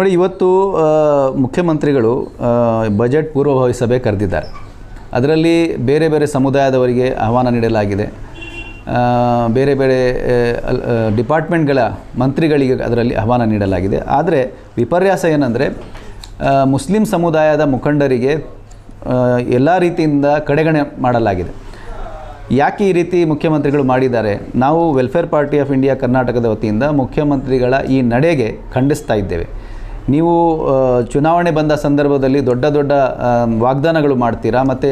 ನೋಡಿ, ಇವತ್ತು ಮುಖ್ಯಮಂತ್ರಿಗಳು ಬಜೆಟ್ ಪೂರ್ವಭಾವಿ ಸಭೆ ಕರೆದಿದ್ದಾರೆ. ಅದರಲ್ಲಿ ಬೇರೆ ಬೇರೆ ಸಮುದಾಯದವರಿಗೆ ಆಹ್ವಾನ ನೀಡಲಾಗಿದೆ. ಬೇರೆ ಬೇರೆ ಡಿಪಾರ್ಟ್ಮೆಂಟ್ಗಳ ಮಂತ್ರಿಗಳಿಗೆ ಅದರಲ್ಲಿ ಆಹ್ವಾನ ನೀಡಲಾಗಿದೆ. ಆದರೆ ವಿಪರ್ಯಾಸ ಏನಂದರೆ, ಮುಸ್ಲಿಂ ಸಮುದಾಯದ ಮುಖಂಡರಿಗೆ ಎಲ್ಲ ರೀತಿಯಿಂದ ಕಡೆಗಣನೆ ಮಾಡಲಾಗಿದೆ. ಯಾಕೆ ಈ ರೀತಿ ಮುಖ್ಯಮಂತ್ರಿಗಳು ಮಾಡಿದ್ದಾರೆ? ನಾವು ವೆಲ್ಫೇರ್ ಪಾರ್ಟಿ ಆಫ್ ಇಂಡಿಯಾ ಕರ್ನಾಟಕದ ವತಿಯಿಂದ ಮುಖ್ಯಮಂತ್ರಿಗಳ ಈ ನಡೆಗೆ ಖಂಡಿಸ್ತಾ ಇದ್ದೇವೆ. ನೀವು ಚುನಾವಣೆ ಬಂದ ಸಂದರ್ಭದಲ್ಲಿ ದೊಡ್ಡ ದೊಡ್ಡ ವಾಗ್ದಾನಗಳು ಮಾಡ್ತೀರಾ, ಮತ್ತು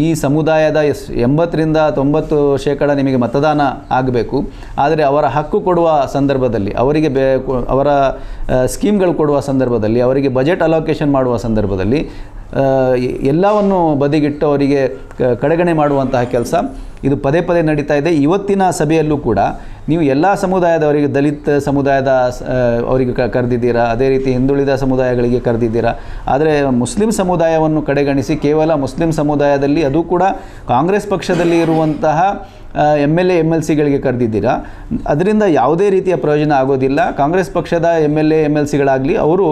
ಈ ಸಮುದಾಯದ 80ರಿಂದ 90% ನಿಮಗೆ ಮತದಾನ ಆಗಬೇಕು. ಆದರೆ ಅವರ ಹಕ್ಕು ಕೊಡುವ ಸಂದರ್ಭದಲ್ಲಿ, ಅವರಿಗೆ ಅವರ ಸ್ಕೀಮ್ಗಳು ಕೊಡುವ ಸಂದರ್ಭದಲ್ಲಿ, ಅವರಿಗೆ ಬಜೆಟ್ ಅಲೋಕೇಶನ್ ಮಾಡುವ ಸಂದರ್ಭದಲ್ಲಿ ಎಲ್ಲವನ್ನು ಬದಿಗಿಟ್ಟು ಅವರಿಗೆ ಕಡೆಗಣನೆ ಮಾಡುವಂತಹ ಕೆಲಸ ಇದು ಪದೇ ಪದೇ ನಡೀತಾ ಇದೆ. ಇವತ್ತಿನ ಸಭೆಯಲ್ಲೂ ಕೂಡ ನೀವು ಎಲ್ಲ ಸಮುದಾಯದವರಿಗೆ, ದಲಿತ ಸಮುದಾಯದ ಅವರಿಗೆ ಕರೆದಿದ್ದೀರಾ, ಅದೇ ರೀತಿ ಹಿಂದುಳಿದ ಸಮುದಾಯಗಳಿಗೆ ಕರೆದಿದ್ದೀರಾ. ಆದರೆ ಮುಸ್ಲಿಂ ಸಮುದಾಯವನ್ನು ಕಡೆಗಣಿಸಿ ಕೇವಲ ಮುಸ್ಲಿಂ ಸಮುದಾಯದಲ್ಲಿ, ಅದು ಕೂಡ ಕಾಂಗ್ರೆಸ್ ಪಕ್ಷದಲ್ಲಿ ಇರುವಂತಹ MLA MLCಗಳಿಗೆ ಕರೆದಿದ್ದೀರಾ. ಅದರಿಂದ ಯಾವುದೇ ರೀತಿಯ ಪ್ರಯೋಜನ ಆಗೋದಿಲ್ಲ. ಕಾಂಗ್ರೆಸ್ ಪಕ್ಷದ MLA MLCಗಳಾಗಲಿ ಅವರು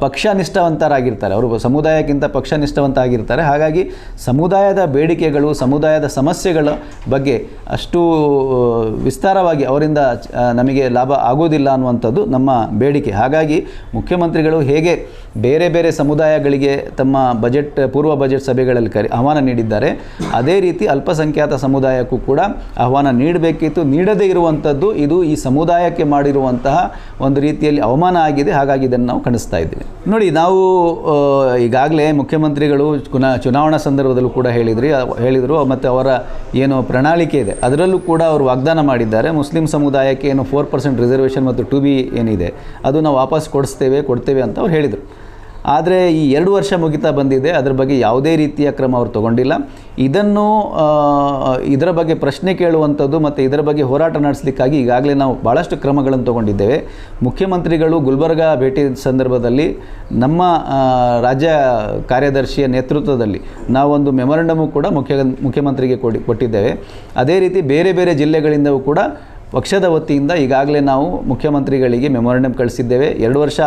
ಪಕ್ಷನಿಷ್ಠವಂತರಾಗಿರ್ತಾರೆ, ಅವರು ಸಮುದಾಯಕ್ಕಿಂತ ಪಕ್ಷನಿಷ್ಠವಂತ ಆಗಿರ್ತಾರೆ. ಹಾಗಾಗಿ ಸಮುದಾಯದ ಬೇಡಿಕೆಗಳು, ಸಮುದಾಯದ ಸಮಸ್ಯೆಗಳ ಬಗ್ಗೆ ಅಷ್ಟು ವಿಸ್ತಾರವಾಗಿ ಅವರಿಂದ ನಮಗೆ ಲಾಭ ಆಗೋದಿಲ್ಲ ಅನ್ನುವಂಥದ್ದು ನಮ್ಮ ಬೇಡಿಕೆ. ಹಾಗಾಗಿ ಮುಖ್ಯಮಂತ್ರಿಗಳು ಹೇಗೆ ಬೇರೆ ಬೇರೆ ಸಮುದಾಯಗಳಿಗೆ ತಮ್ಮ ಪೂರ್ವ ಬಜೆಟ್ ಸಭೆಗಳಲ್ಲಿ ಆಹ್ವಾನ ನೀಡಿದ್ದಾರೆ, ಅದೇ ರೀತಿ ಅಲ್ಪಸಂಖ್ಯಾತ ಸಮುದಾಯಕ್ಕೂ ಕೂಡ ಆಹ್ವಾನ ನೀಡಬೇಕಿತ್ತು. ನೀಡದೇ ಇರುವಂಥದ್ದು ಇದು ಈ ಸಮುದಾಯಕ್ಕೆ ಮಾಡಿರುವಂತಹ ಒಂದು ರೀತಿಯಲ್ಲಿ ಅವಮಾನ ಆಗಿದೆ. ಹಾಗಾಗಿ ಇದನ್ನು ನಾವು ಖಂಡಿಸ್ತಾ ಇದ್ದೀವಿ. ನೋಡಿ, ನಾವು ಈಗಾಗಲೇ ಮುಖ್ಯಮಂತ್ರಿಗಳು ಚುನಾವಣಾ ಸಂದರ್ಭದಲ್ಲೂ ಕೂಡ ಹೇಳಿದರು, ಮತ್ತು ಅವರ ಏನು ಪ್ರಣಾಳಿಕೆ ಇದೆ ಅದರಲ್ಲೂ ಕೂಡ ಅವರು ವಾಗ್ದಾನ ಮಾಡಿದ್ದಾರೆ. ಮುಸ್ಲಿಂ ಸಮುದಾಯಕ್ಕೆ ಏನು 4% ರಿಸರ್ವೇಷನ್ ಮತ್ತು 2B ಏನಿದೆ ಅದು ನಾವು ವಾಪಸ್ ಕೊಡ್ತೇವೆ ಅಂತ ಅವ್ರು ಹೇಳಿದರು. ಆದರೆ ಈ 2 ವರ್ಷ ಮುಗಿತಾ ಬಂದಿದೆ, ಅದರ ಬಗ್ಗೆ ಯಾವುದೇ ರೀತಿಯ ಕ್ರಮ ಅವರು ತಗೊಂಡಿಲ್ಲ. ಇದರ ಬಗ್ಗೆ ಪ್ರಶ್ನೆ ಕೇಳುವಂಥದ್ದು ಮತ್ತು ಇದರ ಬಗ್ಗೆ ಹೋರಾಟ ನಡೆಸಲಿಕ್ಕಾಗಿ ಈಗಾಗಲೇ ನಾವು ಭಾಳಷ್ಟು ಕ್ರಮಗಳನ್ನು ತಗೊಂಡಿದ್ದೇವೆ. ಮುಖ್ಯಮಂತ್ರಿಗಳು ಗುಲ್ಬರ್ಗಾ ಭೇಟಿ ಸಂದರ್ಭದಲ್ಲಿ ನಮ್ಮ ರಾಜ್ಯ ಕಾರ್ಯದರ್ಶಿಯ ನೇತೃತ್ವದಲ್ಲಿ ನಾವೊಂದು ಮೆಮೊರಂಡಮು ಕೂಡ ಮುಖ್ಯಮಂತ್ರಿಗೆ ಕೊಟ್ಟಿದ್ದೇವೆ. ಅದೇ ರೀತಿ ಬೇರೆ ಬೇರೆ ಜಿಲ್ಲೆಗಳಿಂದಲೂ ಕೂಡ ಪಕ್ಷದ ವತಿಯಿಂದ ಈಗಾಗಲೇ ನಾವು ಮುಖ್ಯಮಂತ್ರಿಗಳಿಗೆ ಮೆಮೊರಂಡಮ್ ಕಳಿಸಿದ್ದೇವೆ. 2 ವರ್ಷ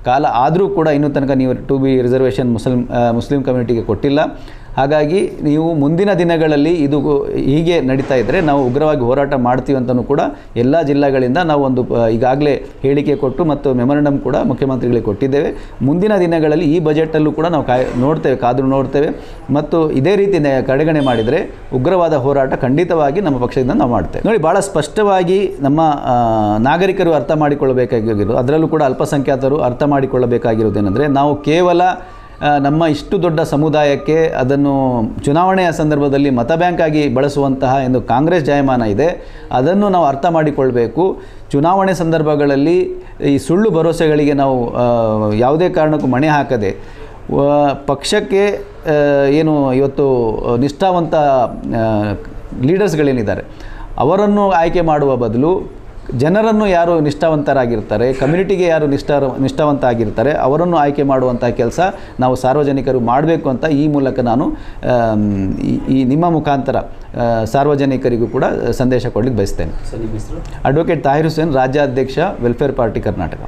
ಕಾಲ ಆದರೂ ಕೂಡ ಇನ್ನೂ ತನಕ ನೀವು 2B ರಿಸರ್ವೇಷನ್ ಮುಸ್ಲಿಂ ಕಮ್ಯುನಿಟಿಗೆ ಕೊಟ್ಟಿಲ್ಲ. ಹಾಗಾಗಿ ನೀವು ಮುಂದಿನ ದಿನಗಳಲ್ಲಿ ಇದು ಹೀಗೆ ನಡೀತಾ ಇದ್ದರೆ ನಾವು ಉಗ್ರವಾಗಿ ಹೋರಾಟ ಮಾಡ್ತೀವಿ ಅಂತಲೂ ಕೂಡ ಎಲ್ಲ ಜಿಲ್ಲೆಗಳಿಂದ ನಾವು ಒಂದು ಈಗಾಗಲೇ ಹೇಳಿಕೆ ಕೊಟ್ಟು ಮತ್ತು ಮೆಮೊರಂಡಮ್ ಕೂಡ ಮುಖ್ಯಮಂತ್ರಿಗಳಿಗೆ ಕೊಟ್ಟಿದ್ದೇವೆ. ಮುಂದಿನ ದಿನಗಳಲ್ಲಿ ಈ ಬಜೆಟಲ್ಲೂ ಕೂಡ ನಾವು ಕಾದು ನೋಡ್ತೇವೆ. ಮತ್ತು ಇದೇ ರೀತಿ ಕಡೆಗಣನೆ ಮಾಡಿದರೆ ಉಗ್ರವಾದ ಹೋರಾಟ ಖಂಡಿತವಾಗಿ ನಮ್ಮ ಪಕ್ಷದಿಂದ ನಾವು ಮಾಡ್ತೇವೆ. ನೋಡಿ, ಭಾಳ ಸ್ಪಷ್ಟವಾಗಿ ನಮ್ಮ ನಾಗರಿಕರು ಅರ್ಥ ಮಾಡಿಕೊಳ್ಳಬೇಕಾಗಿರೋದು, ಅದರಲ್ಲೂ ಕೂಡ ಅಲ್ಪಸಂಖ್ಯಾತರು ಅರ್ಥ ಮಾಡಿಕೊಳ್ಳಬೇಕಾಗಿರೋದೇನೆಂದರೆ, ನಾವು ಕೇವಲ ನಮ್ಮ ಇಷ್ಟು ದೊಡ್ಡ ಸಮುದಾಯಕ್ಕೆ ಅದನ್ನು ಚುನಾವಣೆಯ ಸಂದರ್ಭದಲ್ಲಿ ಮತ ಬ್ಯಾಂಕ್ ಆಗಿ ಬಳಸುವಂತಹ ಎಂದು ಕಾಂಗ್ರೆಸ್ ಜಾಯಮಾನ ಇದೆ. ಅದನ್ನು ನಾವು ಅರ್ಥ ಮಾಡಿಕೊಳ್ಬೇಕು. ಚುನಾವಣೆ ಸಂದರ್ಭಗಳಲ್ಲಿ ಈ ಸುಳ್ಳು ಭರವಸೆಗಳಿಗೆ ನಾವು ಯಾವುದೇ ಕಾರಣಕ್ಕೂ ಮಣೆ ಹಾಕದೆ ಪಕ್ಷಕ್ಕೆ ಏನು ಇವತ್ತು ನಿಷ್ಠಾವಂತ ಲೀಡರ್ಸ್ಗಳೇನಿದ್ದಾರೆ ಅವರನ್ನು ಆಯ್ಕೆ ಮಾಡುವ ಬದಲು ಜನರನ್ನು ಯಾರು ನಿಷ್ಠಾವಂತರಾಗಿರ್ತಾರೆ, ಕಮ್ಯುನಿಟಿಗೆ ಯಾರು ನಿಷ್ಠಾವಂತ ಆಗಿರ್ತಾರೆ ಅವರನ್ನು ಆಯ್ಕೆ ಮಾಡುವಂಥ ಕೆಲಸ ನಾವು ಸಾರ್ವಜನಿಕರು ಮಾಡಬೇಕು ಅಂತ ಈ ಮೂಲಕ ನಾನು ಈ ನಿಮ್ಮ ಮುಖಾಂತರ ಸಾರ್ವಜನಿಕರಿಗೂ ಕೂಡ ಸಂದೇಶ ಕೊಡಲಿಕ್ಕೆ ಬಯಸ್ತೇನೆ. ಅಡ್ವೊಕೇಟ್ ತಾಹಿರ್ ಹುಸೇನ್, ರಾಜ್ಯಾಧ್ಯಕ್ಷ ವೆಲ್ಫೇರ್ ಪಾರ್ಟಿ ಕರ್ನಾಟಕ.